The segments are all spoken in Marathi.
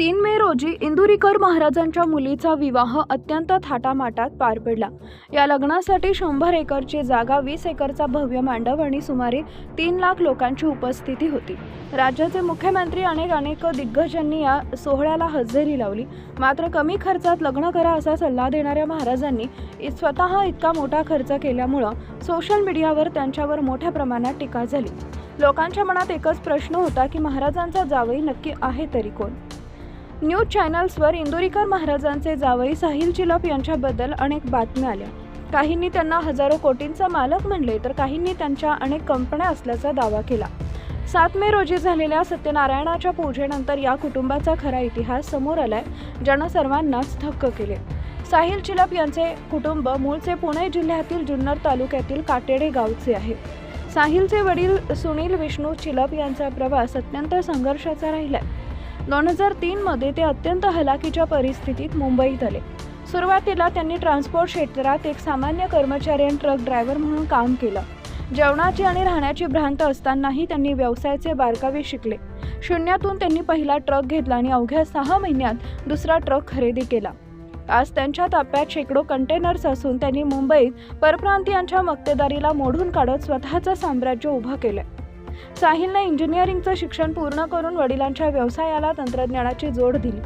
3 मे रोजी इंदुरीकर महाराजांच्या मुलीचा विवाह अत्यंत थाटामाटात पार पडला। या लग्नासाठी 100 एकरची जागा, 20 एकरचा भव्य मंडप आणि सुमारे 3 लाख लोकांची उपस्थिती होती। राज्याचे मुख्यमंत्री अनेक दिग्गजांनी या सोहळ्याला हजेरी लावली। मात्र कमी खर्चात लग्न करा असा सल्ला देणाऱ्या महाराजांनी स्वतः इतका मोठा खर्च केल्यामुळे सोशल मीडियावर त्यांच्यावर मोठ्या प्रमाणात टीका झाली। लोकांच्या मनात एकच प्रश्न होता की महाराजांचा जावई नक्की आहे तरी कोण। न्यूज चॅनल्सवर इंदुरीकर महाराजांचे जावई साहिल चिलप यांच्याबद्दल अनेक बातम्या आल्या। काहींनी त्यांना हजारो कोटींचा मालक म्हणले, तर काहींनी त्यांच्या अनेक कंपन्या असल्याचा दावा केला। 7 मे रोजी झालेल्या सत्यनारायणाच्या पूजेनंतर या कुटुंबाचा खरा इतिहास समोर आलाय, ज्यानं सर्वांनाच थक्क केले। साहिल चिलप यांचे कुटुंब मूळचे पुणे जिल्ह्यातील जुन्नर तालुक्यातील काटेडे गावचे आहे। साहिलचे वडील सुनील विष्णू चिलप यांचा प्रवास अत्यंत संघर्षाचा राहिलाय। 2003 मध्ये ते अत्यंत हलाखीच्या परिस्थितीत मुंबईत आले। सुरुवातीला त्यांनी ट्रान्सपोर्ट क्षेत्रात एक सामान्य कर्मचारी आणि ट्रक ड्रायव्हर म्हणून काम केलं। जेवणाची आणि राहण्याची भ्रांत असतानाही त्यांनी व्यवसायाचे बारकावे शिकले। शून्यातून त्यांनी पहिला ट्रक घेतला आणि अवघ्या 6 महिन्यात दुसरा ट्रक खरेदी केला। आज त्यांच्या ताफ्यात शेकडो कंटेनर्स असून त्यांनी मुंबईत परप्रांतीयांच्या मक्तेदारीला मोडून काढत स्वतःचं साम्राज्य उभं केलंय। साहिलने इंजिनिअरिंगचं शिक्षण पूर्ण करून वडिलांच्या व्यवसायाला तंत्रज्ञानाची जोड दिली।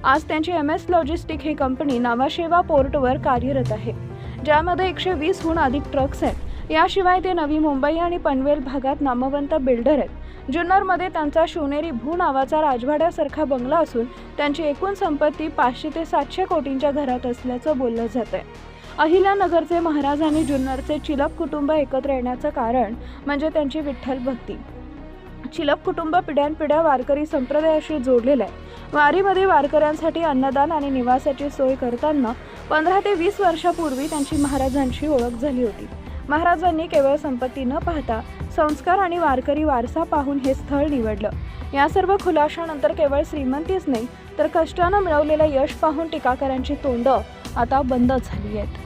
आज त्यांची MS लॉजिस्टिक ही कंपनी नावाशेवा पोर्टवर कार्यरत आहे, ज्यामध्ये 120हून अधिक ट्रक्स आहेत। याशिवाय ते नवी मुंबई आणि पनवेल भागात नामवंत बिल्डर आहेत। जुन्नरमध्ये त्यांचा शिवनेरी भू नावाचा राजवाड्यासारखा बंगला असून त्यांची एकूण संपत्ती 500 ते 700 कोटींच्या घरात असल्याचं बोललं जातंय। अहिल्यानगरचे महाराज आणि जुन्नरचे चिलप कुटुंब एकत्र येण्याचं कारण म्हणजे त्यांची विठ्ठल भक्ती। चिलप कुटुंब पिढ्यानपिढ्या वारकरी संप्रदायाशी जोडलेलं आहे। वारीमध्ये वारकऱ्यांसाठी अन्नदान आणि निवासाची सोय करताना 15 ते 20 वर्षापूर्वी त्यांची महाराजांची ओळख झाली होती। महाराजांनी केवळ संपत्ती न पाहता संस्कार आणि वारकरी वारसा पाहून हे स्थळ निवडलं। या सर्व खुलाशानंतर केवळ श्रीमंतीच नाही, तर कष्टानं मिळवलेलं यश पाहून टीकाकारांची तोंड आता बंद झाली आहेत।